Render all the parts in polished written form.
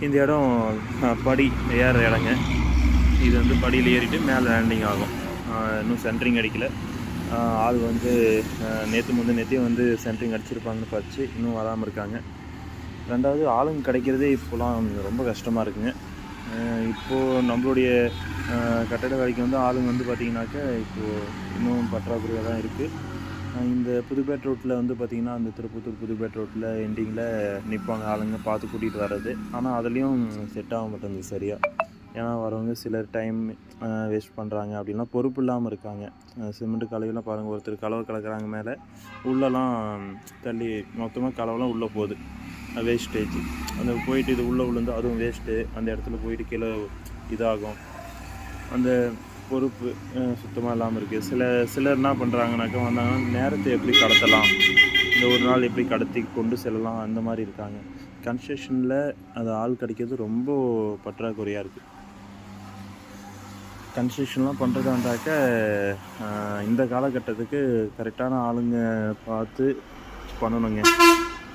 இந்த இடம் படி ஏற இடங்க. இது வந்து படியில் ஏறிட்டு மேலே லேண்டிங் ஆகும். இன்னும் சென்ட்ரிங் அடிக்கல. ஆள் வந்து நேற்றையும் வந்து சென்ட்ரிங் அடிச்சிருப்பாங்கன்னு பார்த்து இன்னும் வராமல் இருக்காங்க. ரெண்டாவது ஆளுங்க கிடைக்கிறதே இப்போலாம் ரொம்ப கஷ்டமாக இருக்குங்க. இப்போது நம்மளுடைய கட்டட வேலைக்கு வந்து ஆளுங்க வந்து பார்த்திங்கனாக்கா இப்போது இன்னும் பற்றாக்குறையாக தான் இருக்குது. இந்த புதுப்பேட் ரோட்டில் வந்து பார்த்திங்கன்னா அந்த திருப்பத்தூர் புதுப்பேட் ரோட்டில் எண்டிங்கில் நிற்பாங்க ஆளுங்க பார்த்து கூட்டிகிட்டு வர்றது. ஆனால் அதுலேயும் செட் ஆக மாட்டேங்குது சரியாக. ஏன்னா வரவங்க சிலர் டைம் வேஸ்ட் பண்ணுறாங்க, அப்படின்லாம் பொறுப்பு இல்லாமல் இருக்காங்க. சிமெண்ட்டு கலவைலாம் பாருங்கள், ஒருத்தர் கலவை கலக்கிறாங்க மேலே, உள்ளெல்லாம் தள்ளி மொத்தமாக கலவைலாம் உள்ளே போகுது, வேஸ்டேஜ். அந்த போயிட்டு இது உள்ளே விழுந்து அதுவும் வேஸ்ட்டு, அந்த இடத்துல போயிட்டு கீழே இதாகும். அந்த பொறுப்பு சுத்தமாக இல்லாமல் இருக்குது. சிலர் என்ன பண்ணுறாங்கனாக்கா வந்தாங்கன்னா நேரத்தை எப்படி கடத்தலாம், இந்த ஒரு நாள் எப்படி கடத்தி கொண்டு செல்லலாம், அந்த மாதிரி இருக்காங்க. கன்ஸ்ட்ரக்ஷனில் அது ஆள் கிடைக்கிறது ரொம்ப பற்றாக்குறையாக இருக்குது. கன்ஸ்ட்ரக்ஷன்லாம் பண்ணுறதாண்டாக்க இந்த காலகட்டத்துக்கு கரெக்டான ஆளுங்க பார்த்து பண்ணணுங்க.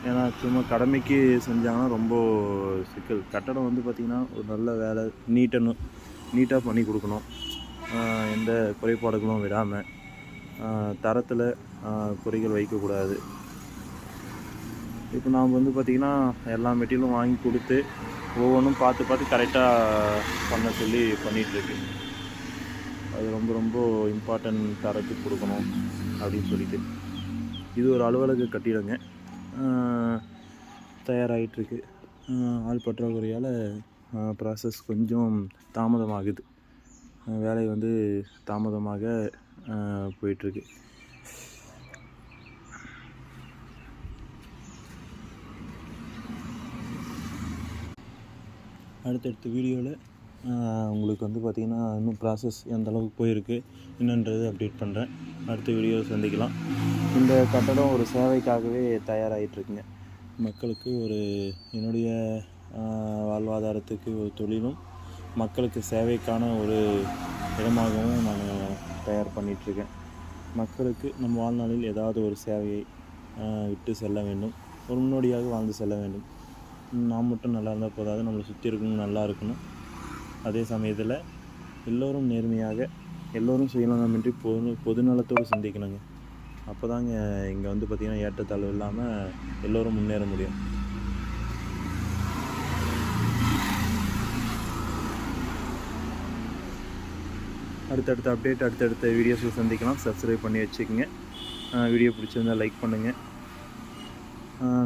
ஏன்னா சும்மா கடமைக்கு செஞ்சாங்கன்னா ரொம்ப சிக்கல். கட்டடம் வந்து பார்த்திங்கன்னா ஒரு நல்ல வேலை நீட்டாக பண்ணி கொடுக்கணும். எந்த குறைபாடுகளும் விடாமல், தரத்தில் குறைகள் வைக்கக்கூடாது. இப்போ நாம் வந்து பார்த்திங்கன்னா எல்லா மெட்டீரியலும் வாங்கி கொடுத்து ஒவ்வொன்றும் பார்த்து கரெக்டாக பண்ண சொல்லி பண்ணிகிட்ருக்கு. அது ரொம்ப இம்பார்ட்டன்ட் தரத்துக்கு கொடுக்கணும் அப்படின்னு சொல்லிட்டு. இது ஒரு அலுவலக கட்டிடங்க, தயாராகிட்டுருக்கு. ஆள் பற்றாக்குறையால் ப்ராசஸ் கொஞ்சம் தாமதமாகுது. வேலை வந்து தாமதமாக போயிட்டுருக்கு. அடுத்தடுத்த வீடியோவில் உங்களுக்கு வந்து பார்த்திங்கன்னா இன்னும் ப்ராசஸ் எந்த அளவுக்கு போயிருக்கு என்னன்றது அப்டேட் பண்ணுறேன். அடுத்த வீடியோவில் சந்திக்கலாம். இந்த கட்டடம் ஒரு சேவைக்காகவே தயாராகிட்டுருக்குங்க. மக்களுக்கு என்னுடைய வாழ்வாதாரத்துக்கு ஒரு தொழிலும், மக்களுக்கு சேவைக்கான ஒரு இடமாகவும் நான் தயார் பண்ணிகிட்ருக்கேன். மக்களுக்கு நம் வாழ்நாளில் ஏதாவது ஒரு சேவையை விட்டு செல்ல வேண்டும், ஒரு முன்னோடியாக வாழ்ந்து செல்ல வேண்டும். நாம் மட்டும் நல்லா இருந்தால் போதாது, நம்மளை சுற்றி இருக்கணும் நல்லா இருக்கணும். அதே சமயத்தில் எல்லோரும் நேர்மையாக, எல்லோரும் சுயநலமின்றி பொதுநலத்தோடு சிந்திக்கணுங்க. அப்போ தாங்க இங்கே வந்து பார்த்திங்கன்னா ஏற்றத்தாழ்வு இல்லாமல் எல்லோரும் முன்னேற முடியும். அடுத்தடுத்த அப்டேட், அடுத்தடுத்த வீடியோஸில் சந்திக்கலாம். சப்ஸ்கிரைப் பண்ணி வச்சுக்கோங்க. வீடியோ பிடிச்சிருந்தால் லைக் பண்ணுங்கள்.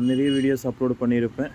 நிறைய வீடியோஸ் அப்லோட் பண்ணியிருப்பேன்.